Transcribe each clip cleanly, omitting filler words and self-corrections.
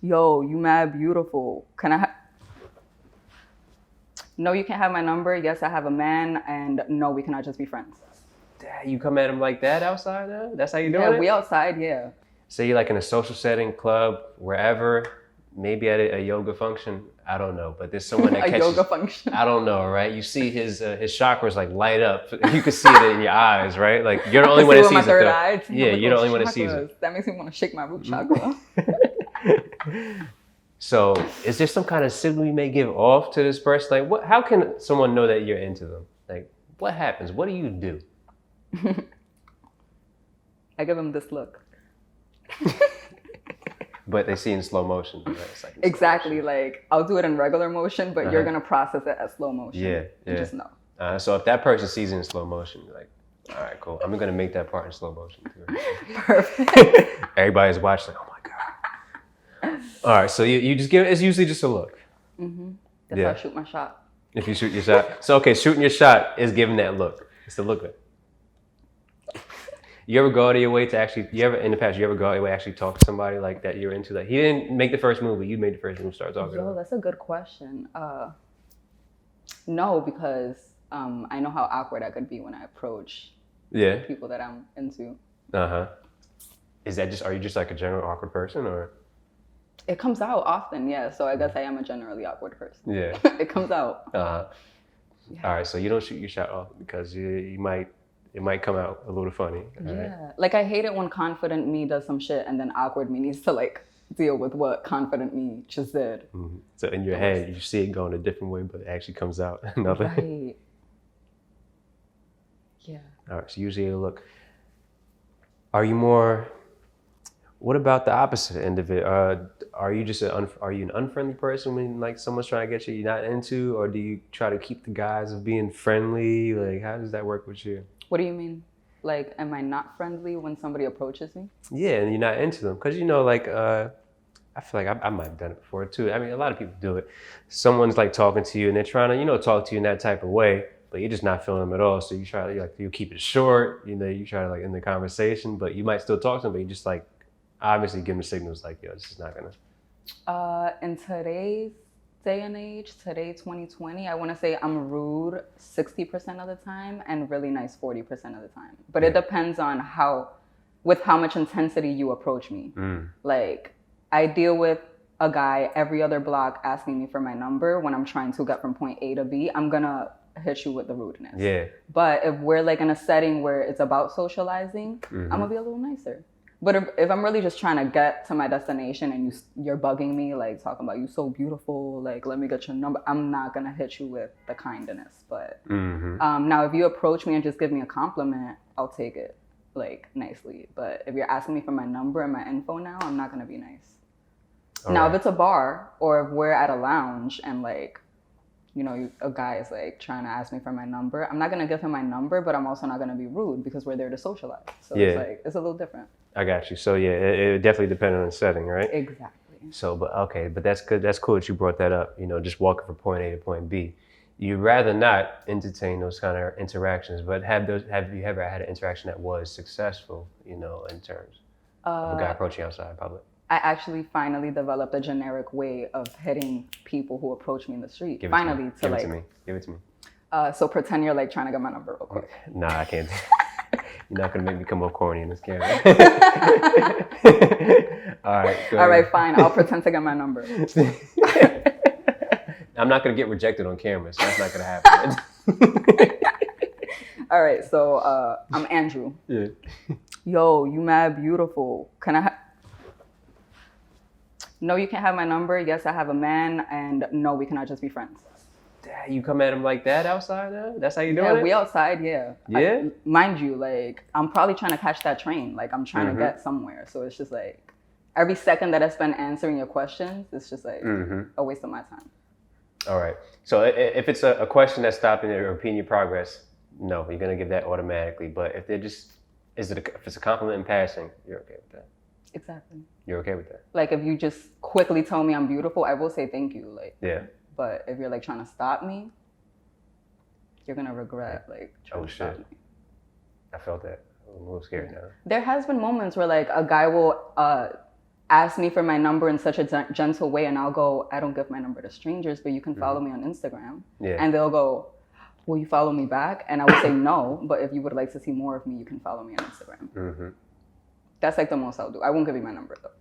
Yo, you mad beautiful. No, you can't have my number. Yes, I have a man. And no, we cannot just be friends. You come at him like that outside now? That's how you doing Yeah, it? we outside, yeah. Say you're like in a social setting, club, wherever, maybe at a yoga function. I don't know, but there's someone that A catches. yoga function. I don't know, right? You see his chakras like light up. You can see it in your eyes, right? Like you're the only one that sees my it. third Though. eye. Yeah, Like, you're the only one that sees chakras. it. That makes me want to shake my root chakra. So, is there some kind of signal you may give off to this person? Like, what? How can someone know that you're into them? Like, what happens? What do you do? I give him this look. But they see in slow motion. Right? It's like Exactly. Like I'll do it in regular motion, but you're gonna process it as slow motion. Yeah. You just know. So if that person sees it in slow motion, you're like, all right, cool. I'm gonna make that part in slow motion too. Perfect. Everybody's watching, like, oh my god. All right, so you just give. It's usually just a look. That's how I shoot my shot. If you shoot your shot, so okay, shooting your shot is giving that look. It's the look of it. You ever go out of your way to actually? You ever in the past? You ever go out of your way to actually talk to somebody like that you're into? Like he didn't make the first move, but you made the first move. Start talking. Yo, that's a good question. No, because I know how awkward I could be when I approach people that I'm into. Is that just? Are you just like a general awkward person, or? It comes out often, yeah. So I guess I am a generally awkward person. Yeah. It comes out. Yeah. All right, so you don't shoot your shot off because it might come out a little funny. Right? Like I hate it when confident me does some shit and then awkward me needs to like deal with what confident me just did. Mm-hmm. So in your head, you see it going a different way, but it actually comes out another. Right. Yeah. All right, so usually you look. Are you more? What about the opposite end of it? Are you just are you an unfriendly person when like someone's trying to get you you're not into, or do you try to keep the guise of being friendly? Like how does that work with you? What do you mean? Like, am I not friendly when somebody approaches me? Yeah, and you're not into them because you know, like I feel like I might have done it before too. I mean, a lot of people do it. Someone's like talking to you and they're trying to talk to you in that type of way, but you're just not feeling them at all. So you try to you keep it short. You try to like end the conversation, but you might still talk to them, but you just like. Obviously, give them signals like, yo, this is not gonna. In today's day and age, today 2020, I want to say I'm rude 60% of the time and really nice 40% of the time. But it depends on how much intensity you approach me. Like, I deal with a guy every other block asking me for my number when I'm trying to get from point A to B. I'm gonna hit you with the rudeness. Yeah. But if we're like in a setting where it's about socializing, I'm gonna be a little nicer. But if I'm really just trying to get to my destination and you're bugging me, like talking about you so beautiful, like let me get your number, I'm not gonna hit you with the kindness. But now if you approach me and just give me a compliment, I'll take it like nicely. But if you're asking me for my number and my info now, I'm not gonna be nice. Now if it's a bar or if we're at a lounge and like, a guy is like trying to ask me for my number, I'm not gonna give him my number, but I'm also not gonna be rude because we're there to socialize. So it's a little different. I got you. So yeah, it definitely depends on the setting, right? Exactly. So, but that's good. That's cool that you brought that up. Just walking from point A to point B. You'd rather not entertain those kind of interactions, but have you ever had an interaction that was successful? In terms of a guy approaching outside in public. I actually finally developed a generic way of hitting people who approach me in the street. Give it to me. Give it to me. So pretend you're like trying to get my number real quick. Nah, I can't. You're not gonna make me come up corny in this camera. All right, fine. I'll pretend to get my number. I'm not gonna get rejected on camera, so that's not gonna happen. All right, so I'm Andrew. Yeah. Yo, you mad beautiful. No, you can't have my number. Yes, I have a man, and no, we cannot just be friends. You come at him like that outside now? That's how you doing it? Yeah, we outside, yeah. Yeah? Mind you, like, I'm probably trying to catch that train. Like, I'm trying to get somewhere. So it's just like, every second that I spend answering your questions, it's just like a waste of my time. All right. So if it's a question that's stopping or impeding your progress, no, you're going to give that automatically. But if if it's a compliment in passing, you're okay with that. Exactly. You're okay with that? Like, if you just quickly tell me I'm beautiful, I will say thank you. Like, yeah. But if you're like trying to stop me, you're gonna regret like trying to stop me. I felt that. I'm a little scared now. There has been moments where like a guy will ask me for my number in such a gentle way, and I'll go, I don't give my number to strangers, but you can follow me on Instagram. Yeah. And they'll go, will you follow me back? And I would say no, but if you would like to see more of me, you can follow me on Instagram. That's like the most I'll do. I won't give you my number though.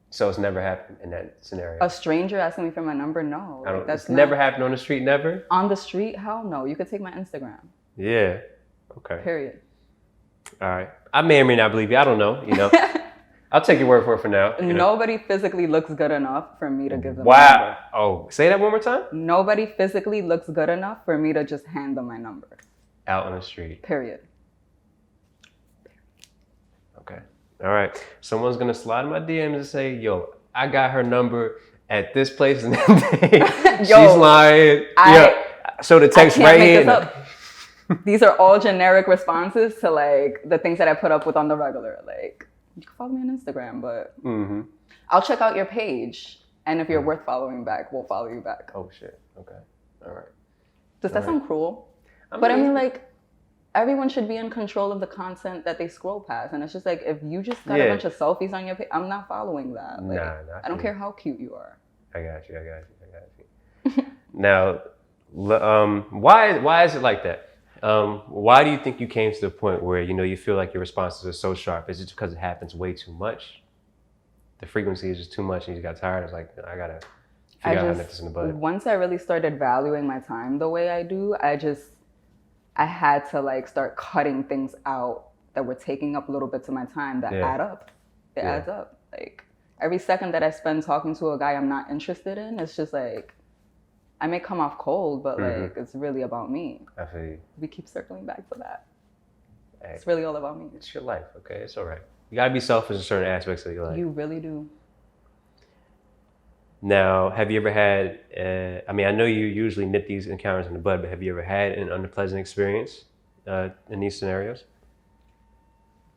So it's never happened in that scenario? A stranger asking me for my number? No. That's never happened on the street, never? On the street? Hell no. You could take my Instagram. Yeah. Okay. Period. All right. I may or may not believe you. I don't know, you know. I'll take your word for it for now. Nobody physically looks good enough for me to give them my my number. Oh, say that one more time? Nobody physically looks good enough for me to just hand them my number. Out on the street. Period. Okay. All right. Someone's going to slide in my DMs and say, yo, I got her number at this place and that day. She's lying. So the text right here. These are all generic responses to like the things that I put up with on the regular. Like, you can follow me on Instagram, but I'll check out your page. And if you're worth following back, we'll follow you back. Oh, shit. Okay. All right. Does that sound cruel? I mean, like, everyone should be in control of the content that they scroll past. And it's just like, if you just got a bunch of selfies on your page, I'm not following that. Like, I don't care how cute you are. I got you. Now, why is it like that? Why do you think you came to the point where, you know, you feel like your responses are so sharp? Is it because it happens way too much? The frequency is just too much and you just got tired? It's like, I gotta figure out how to nip this in the bud. Once I really started valuing my time the way I do, I had to like start cutting things out that were taking up little bits of my time that add up. It adds up. Like every second that I spend talking to a guy I'm not interested in, it's just like, I may come off cold, but like it's really about me. I feel you. We keep circling back to that. Hey, it's really all about me. It's your life, okay? It's all right. You gotta be selfish in certain aspects of your life. You really do. Now, have you ever had, I mean, I know you usually nip these encounters in the bud, but have you ever had an unpleasant experience in these scenarios?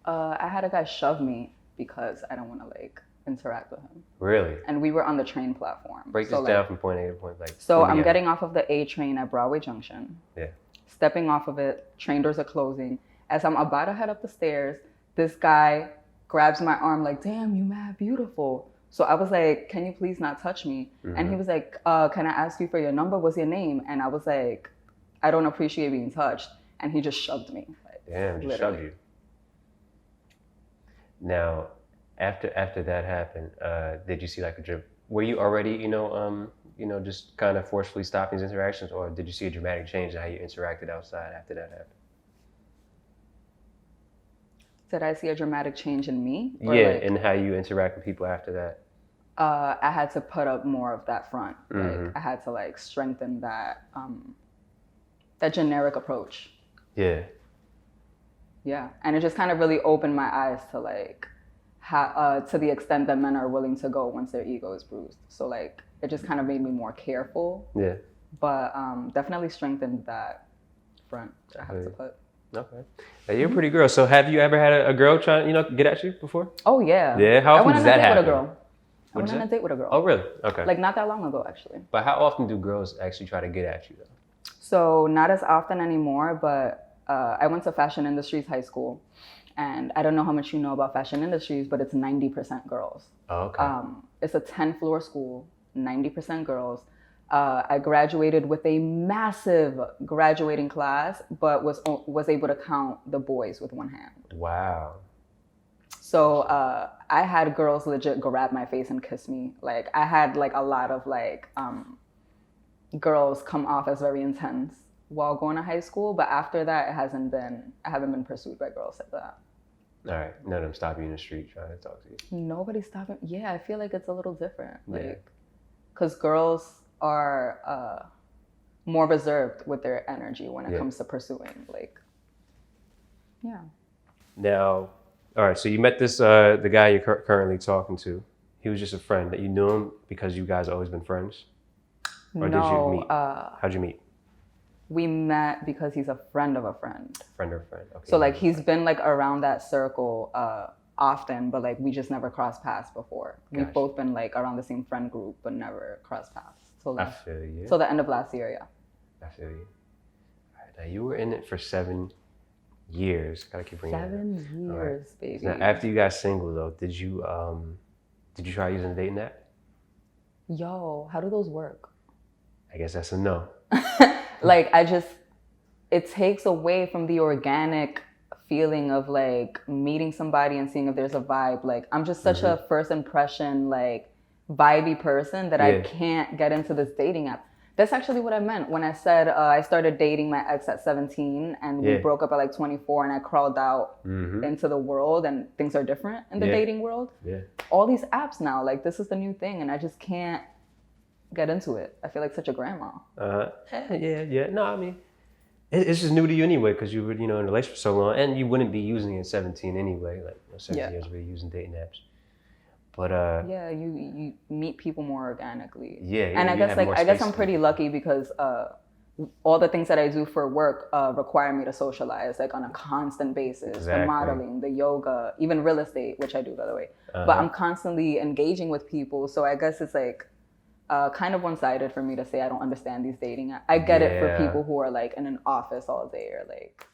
I had a guy shove me because I don't want to like interact with him. Really? And we were on the train platform. Break this down from point A to point B. So I'm getting off of the A train at Broadway Junction. Yeah. Stepping off of it, train doors are closing. As I'm about to head up the stairs, this guy grabs my arm like, damn, you mad beautiful. So I was like, can you please not touch me? And he was like, can I ask you for your number? What's your name? And I was like, I don't appreciate being touched. And he just shoved me. Like, damn, just shoved you. Now, after that happened, did you see like a drip? Were you already, just kind of forcefully stopping these interactions, or did you see a dramatic change in how you interacted outside after that happened? Did I see a dramatic change in me? In how you interact with people after that. I had to put up more of that front. Like I had to like strengthen that that generic approach. Yeah. Yeah, and it just kind of really opened my eyes to like to the extent that men are willing to go once their ego is bruised. So like it just kind of made me more careful. Yeah. But definitely strengthened that front that I have to put. Okay. Now you're a pretty girl. So have you ever had a girl trying, get at you before? Oh yeah. Yeah. How often does that happen? I went on a date with a girl. Oh really? Okay. Like not that long ago actually. But how often do girls actually try to get at you though? So not as often anymore, but I went to Fashion Industries High School, and I don't know how much you know about Fashion Industries, but it's 90% girls. Oh, okay. It's a 10-floor school, 90% girls. I graduated with a massive graduating class, but was able to count the boys with one hand. Wow. So I had girls legit grab my face and kiss me. Like I had like a lot of like girls come off as very intense while going to high school, but after that I haven't been pursued by girls like that. All right, none of them stop you in the street trying to talk to you. Nobody's stopping. Yeah, I feel like it's a little different. Like, because girls are more reserved with their energy when it comes to pursuing. Like, yeah. Now, all right. So you met this the guy you're currently talking to. He was just a friend that you knew him because you guys always been friends. Or did you meet? How'd you meet? We met because he's a friend of a friend. Friend of a friend. Okay. So like he's been like around that circle often, but like we just never crossed paths before. Gotcha. We've both been like around the same friend group, but never crossed paths. So I feel you. So the end of last year, yeah. I feel you. All right, now you were in it for 7 years. Gotta keep bringing 7 years, baby. Now after you got single though, did you Did you try using a dating app? Yo, how do those work? I guess that's a no. Like, it takes away from the organic feeling of like meeting somebody and seeing if there's a vibe. Like, I'm just such a first impression, like vibey person that I can't get into this dating app. That's actually what I meant when I said I started dating my ex at 17 and we broke up at like 24 and I crawled out into the world and things are different in the dating world. Yeah. All these apps now, like this is the new thing and I just can't get into it. I feel like such a grandma. Yeah. No, I mean, it's just new to you anyway because you were, in a relationship for so long and you wouldn't be using it at 17 anyway. Like 17 years where you're using dating apps. But you meet people more organically. Yeah, and I guess I'm pretty lucky because all the things that I do for work require me to socialize like on a constant basis. Exactly. The modeling, the yoga, even real estate, which I do by the way. But I'm constantly engaging with people, so I guess it's like kind of one-sided for me to say I don't understand these dating apps. I get it for people who are like in an office all day or like